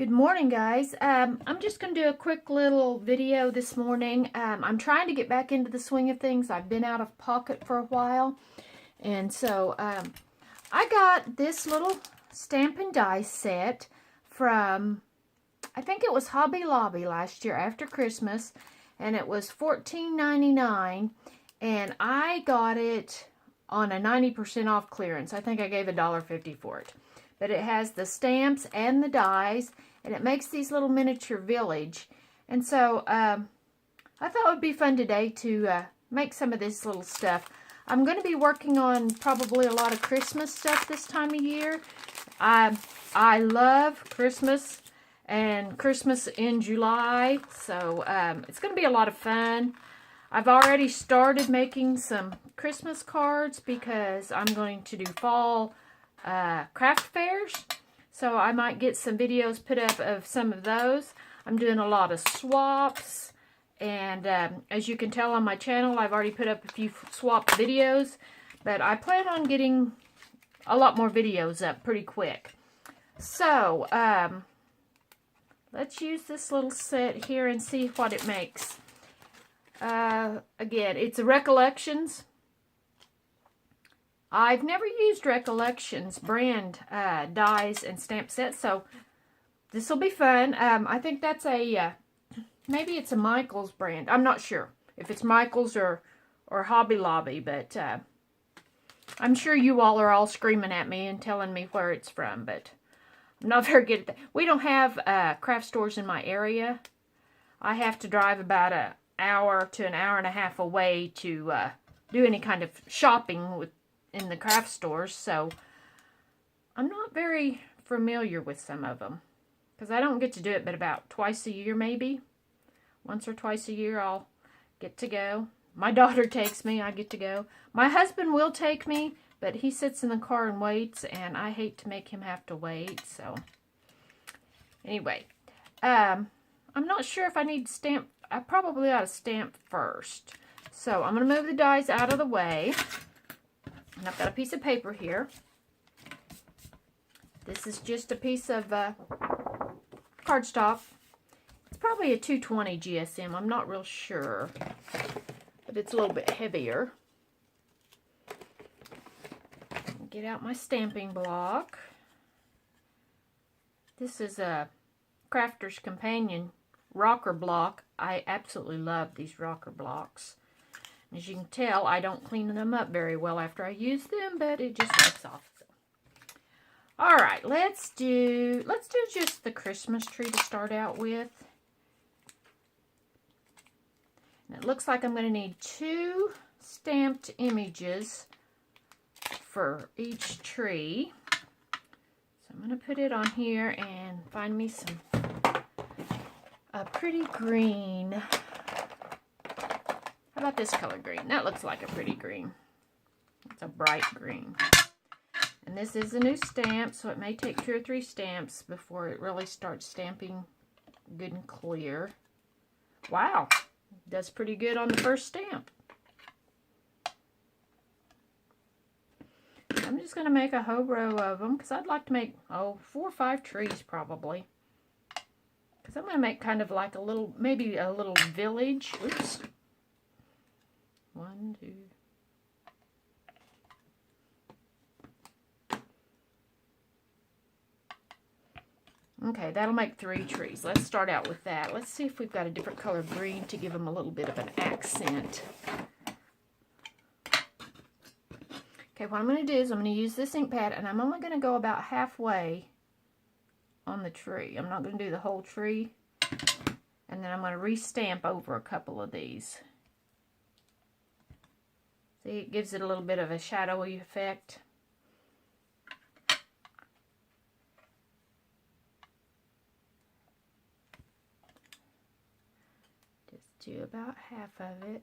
Good morning, guys. I'm just going to do a quick little video this morning. I'm trying to get back into the swing of things. I've been out of pocket for a while. And so I got this little stamp and die set from, I think it was Hobby Lobby last year after Christmas. And it was $14.99. And I got it on a 90% off clearance. I think I gave $1.50 for it. But it has the stamps and the dies, and it makes these little miniature village. And so I thought it would be fun today to make some of this little stuff. I'm going to be working on probably a lot of Christmas stuff this time of year. I love Christmas and Christmas in July, so it's going to be a lot of fun. I've already started making some Christmas cards because I'm going to do fall craft fairs, so I might get some videos put up of some of those. I'm doing a lot of swaps, and as you can tell on my channel, I've already put up a few swap videos, but I plan on getting a lot more videos up pretty quick. So let's use this little set here and see what it makes. Again, it's a Recollections. I've never used Recollections brand dies and stamp sets, so this will be fun. I think that's a, maybe it's a Michaels brand. I'm not sure if it's Michaels or Hobby Lobby, but I'm sure you all are all screaming at me and telling me where it's from, but I'm not very good at that. We don't have craft stores in my area. I have to drive about an hour to an hour and a half away to do any kind of shopping in the craft stores, so I'm not very familiar with some of them because I don't get to do it but about twice a year, maybe once or twice a year I'll get to go. My daughter takes me, I get to go. My husband will take me, but he sits in the car and waits, and I hate to make him have to wait. So anyway, I'm not sure if I need to stamp. I probably ought to stamp first, so I'm going to move the dies out of the way. And I've got a piece of paper here. This is just a piece of cardstock. It's probably a 220 GSM. I'm not real sure, but it's a little bit heavier. Get out my stamping block. This is a Crafter's Companion rocker block. I absolutely love these rocker blocks. As you can tell, I don't clean them up very well after I use them, but it just wipes off. So. All right, let's do just the Christmas tree to start out with. And it looks like I'm going to need 2 stamped images for each tree. So I'm going to put it on here and find me a pretty green. How about this color green? That looks like a pretty green. It's a bright green. And this is a new stamp, so it may take 2 or 3 stamps before it really starts stamping good and clear. Wow, does pretty good on the first stamp. I'm just going to make a whole row of them because I'd like to make, 4 or 5 trees probably. Because I'm going to make kind of like a little, maybe a little village. Oops. 1, 2. Okay, that'll make 3 trees. Let's start out with that. Let's see if we've got a different color of green to give them a little bit of an accent. Okay, what I'm going to do is I'm going to use this ink pad, and I'm only going to go about halfway on the tree. I'm not going to do the whole tree. And then I'm going to re-stamp over a couple of these. See, it gives it a little bit of a shadowy effect. Just do about half of it.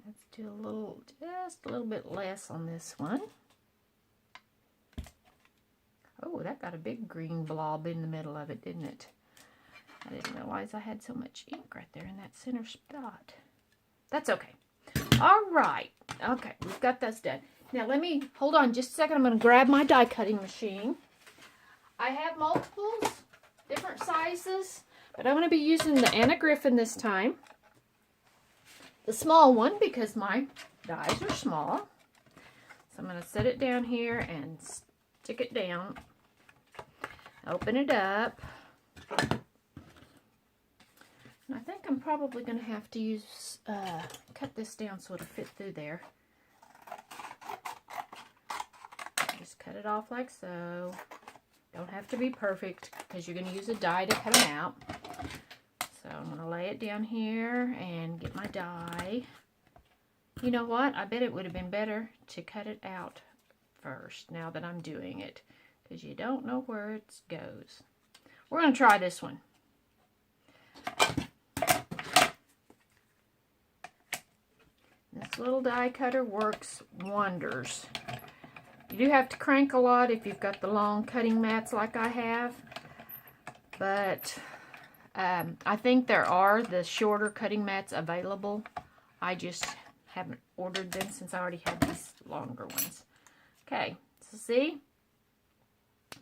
Let's do just a little bit less on this one. Oh, that got a big green blob in the middle of it, didn't it? I didn't realize I had so much ink right there in that center spot. That's okay. All right. Okay, we've got this done. Now let me, hold on just a second. I'm going to grab my die cutting machine. I have multiples, different sizes, but I'm going to be using the Anna Griffin this time. The small one because my dies are small. So I'm going to set it down here and stick it down. Open it up. And I think I'm probably going to have to use, cut this down so it'll fit through there. Just cut it off like so. Don't have to be perfect because you're going to use a die to cut them out. So I'm going to lay it down here and get my die. You know what? I bet it would have been better to cut it out first now that I'm doing it, because you don't know where it goes. We're going to try this one. This little die cutter works wonders. You do have to crank a lot if you've got the long cutting mats like I have, but I think there are the shorter cutting mats available. I just haven't ordered them since I already have these longer ones. Okay, so see?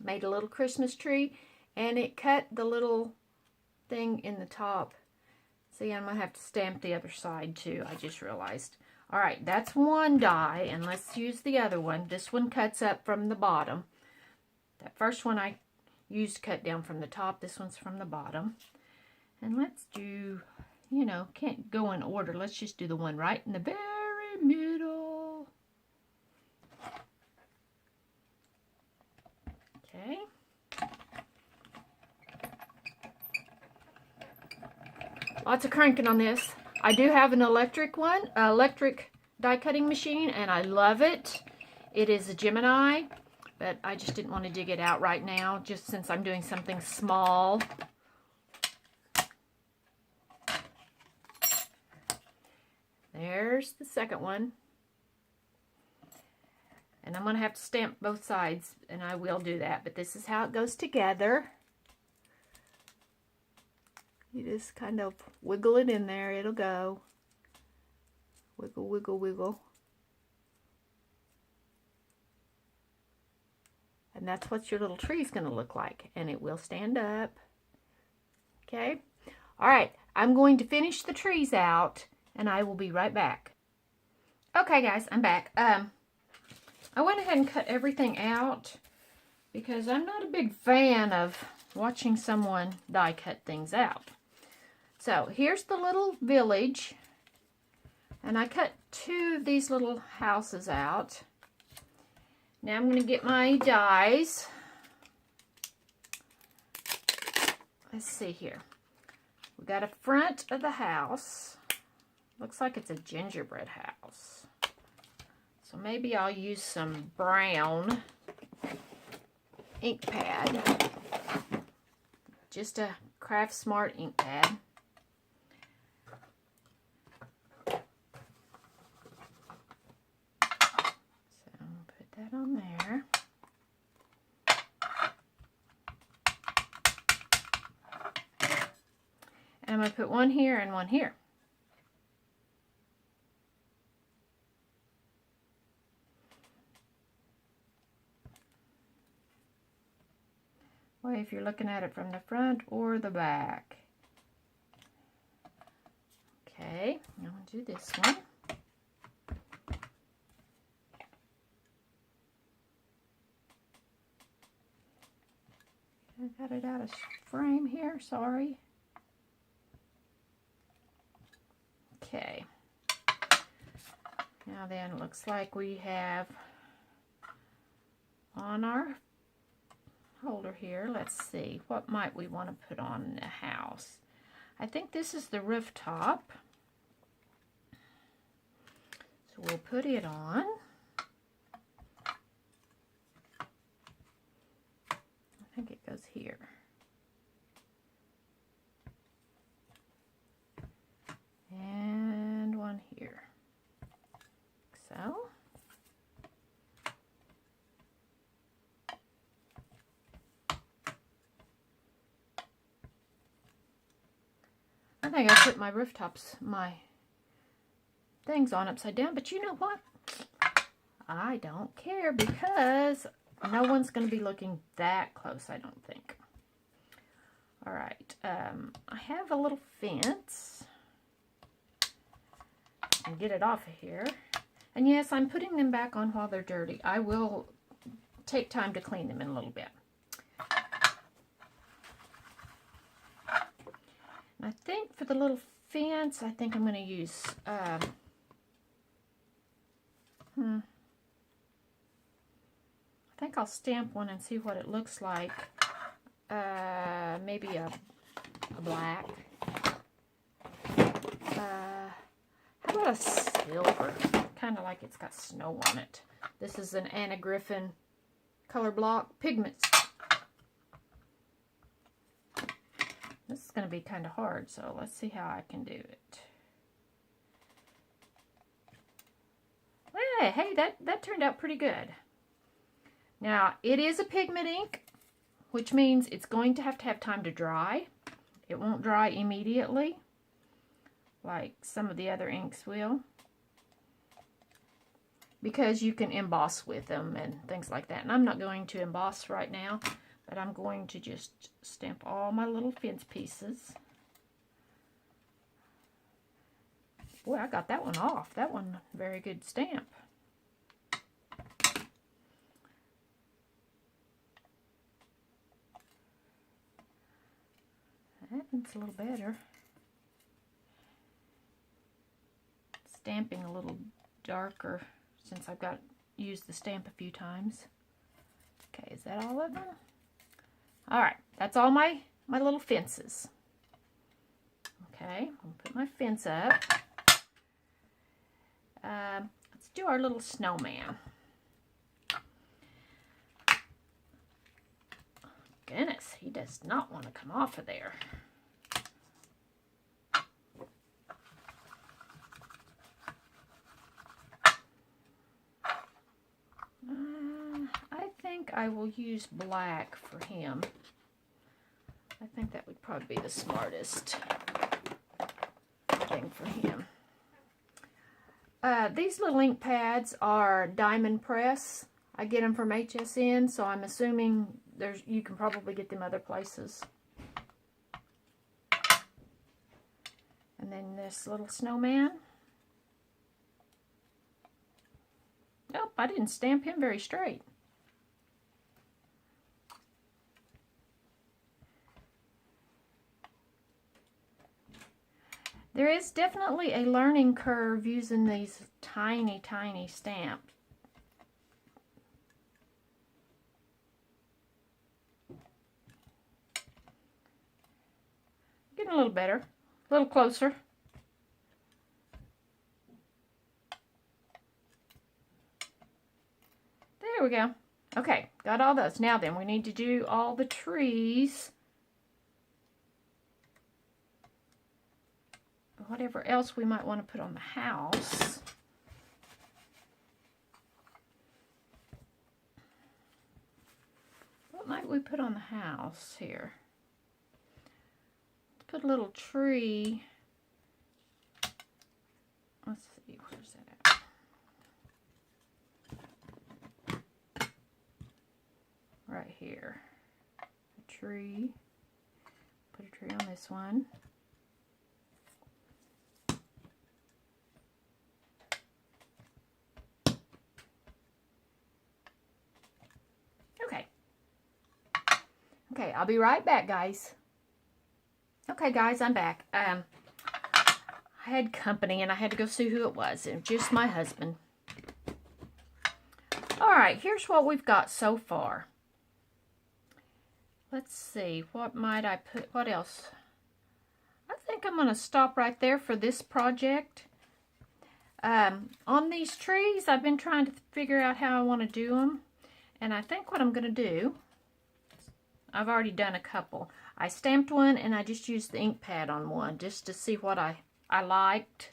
Made a little Christmas tree, and it cut the little thing in the top. See, I'm going to have to stamp the other side too, I just realized. Alright, that's one die, and let's use the other one. This one cuts up from the bottom. That first one I used cut down from the top. This one's from the bottom. And let's do, you know, can't go in order. Let's just do the one right in the very middle. Okay. Lots of cranking on this. I do have an electric one, electric die cutting machine, and I love it. It is a Gemini, but I just didn't want to dig it out right now, just since I'm doing something small. There's the second one. And I'm going to have to stamp both sides, and I will do that, but this is how it goes together. You just kind of wiggle it in there, it'll go. Wiggle, wiggle, wiggle. And that's what your little tree is going to look like, and it will stand up. Okay? Alright, I'm going to finish the trees out, and I will be right back. Okay guys, I'm back. I went ahead and cut everything out because I'm not a big fan of watching someone die cut things out. So here's the little village, and I cut two of these little houses out. Now I'm going to get my dies. Let's see here. We got a front of the house. Looks like it's a gingerbread house. So maybe I'll use some brown ink pad. Just a Craft Smart ink pad. So put that on there. And I'm going to put one here and one here. Well, if you're looking at it from the front or the back. Okay, I'm going to do this one. I got it out of frame here, sorry. Okay. Now then, it looks like we have on our holder here, let's see, what might we want to put on in the house? I think this is the rooftop. So we'll put it on. I think it goes here. And one here. So. I think I put my rooftops, my things on upside down, but you know what? I don't care because no one's going to be looking that close, I don't think. All right, I have a little fence. And get it off of here. And yes, I'm putting them back on while they're dirty. I will take time to clean them in a little bit. And I think for the little fence, I think I'm going to use, I think I'll stamp one and see what it looks like. Maybe a black. How about a silver? Kind of like it's got snow on it. This is an Anna Griffin color block pigments. This is going to be kind of hard, so let's see how I can do it. Hey, that turned out pretty good. Now, it is a pigment ink, which means it's going to have time to dry. It won't dry immediately, like some of the other inks will, because you can emboss with them and things like that. And I'm not going to emboss right now, but I'm going to just stamp all my little fence pieces. Boy, I got that one off. That one, very good stamp. That one's a little better. Stamping a little darker since I've used the stamp a few times. Okay, is that all of them? All right, that's all my little fences. Okay, I'll put my fence up. Let's do our little snowman. Goodness, he does not want to come off of there. I think I will use black for him. I think that would probably be the smartest thing for him. These little ink pads are Diamond Press. I get them from HSN, so I'm assuming you can probably get them other places. And then this little snowman. Nope, I didn't stamp him very straight. There is definitely a learning curve using these tiny, tiny stamps. Getting a little better, a little closer. There we go. Okay, got all those. Now then, we need to do all the trees. Whatever else we might want to put on the house. What might we put on the house here? Let's put a little tree. Let's see, where's that at? Right here. A tree. Put a tree on this one. Okay, I'll be right back, guys. Okay, guys, I'm back. I had company, and I had to go see who it was. It was just my husband. All right, here's what we've got so far. Let's see, what might I put? What else? I think I'm going to stop right there for this project. On these trees, I've been trying to figure out how I want to do them. And I think what I'm going to do, I've already done a couple. I stamped one and I just used the ink pad on one just to see what I liked.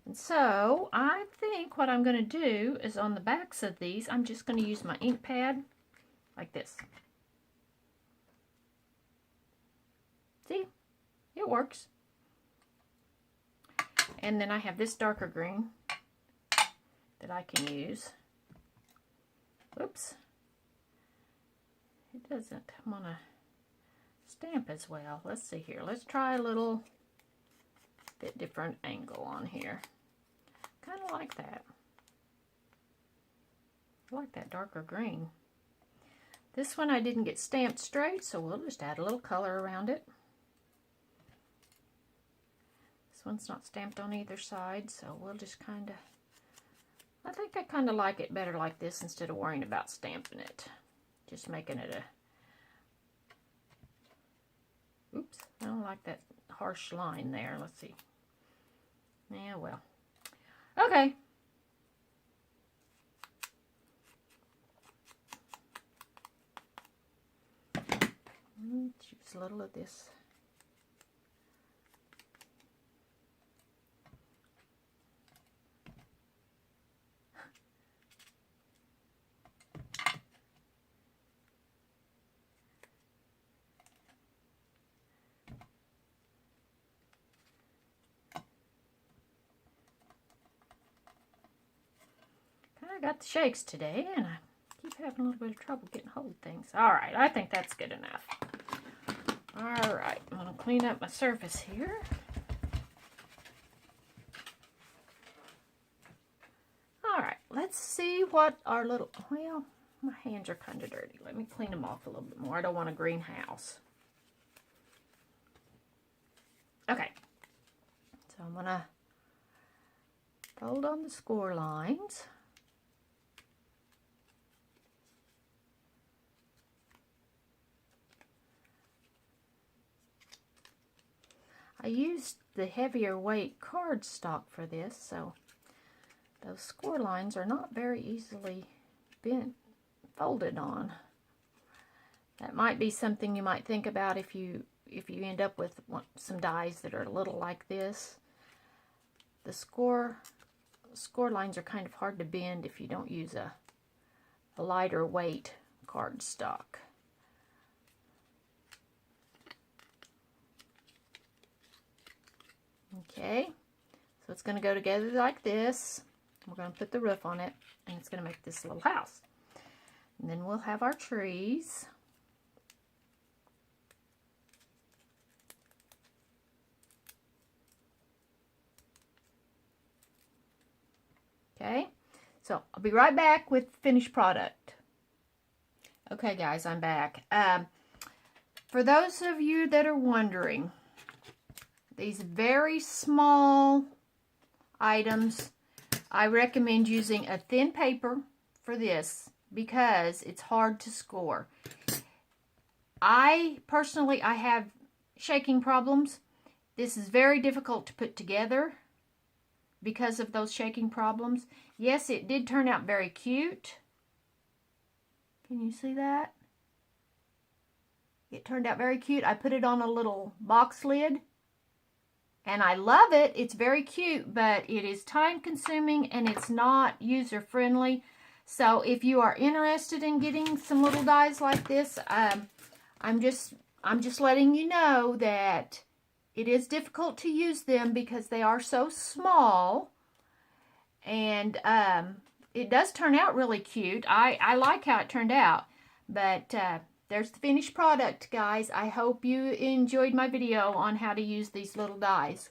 And so I think what I'm going to do is on the backs of these, I'm just going to use my ink pad like this. See? It works. And then I have this darker green that I can use. Oops. It doesn't want to stamp as well. Let's see here. Let's try a little bit different angle on here. Kind of like that. I like that darker green. This one I didn't get stamped straight, so we'll just add a little color around it. This one's not stamped on either side, so we'll just kind of, I think I kind of like it better like this instead of worrying about stamping it. Just making it a, oops, I don't like that harsh line there. Let's see. Yeah, well. Okay. Let's use a little of this. I got the shakes today, and I keep having a little bit of trouble getting hold of things. All right, I think that's good enough. All right, I'm going to clean up my surface here. All right, let's see what our little, well, my hands are kind of dirty. Let me clean them off a little bit more. I don't want a greenhouse. Okay, so I'm going to fold on the score lines. I used the heavier weight cardstock for this, so those score lines are not very easily folded on. That might be something you might think about if you end up with some dies that are a little like this. The score lines are kind of hard to bend if you don't use a lighter weight cardstock. Okay, so it's going to go together like this. We're going to put the roof on it, and it's going to make this little house. And then we'll have our trees. Okay, so I'll be right back with the finished product. Okay, guys, I'm back. For those of you that are wondering, these very small items, I recommend using a thin paper for this because it's hard to score. I have shaking problems. This is very difficult to put together because of those shaking problems. Yes, it did turn out very cute. Can you see that? It turned out very cute. I put it on a little box lid. And I love it. It's very cute, but it is time consuming and it's not user friendly. So if you are interested in getting some little dies like this, I'm just letting you know that it is difficult to use them because they are so small. And it does turn out really cute. I like how it turned out. But there's the finished product, guys. I hope you enjoyed my video on how to use these little dies.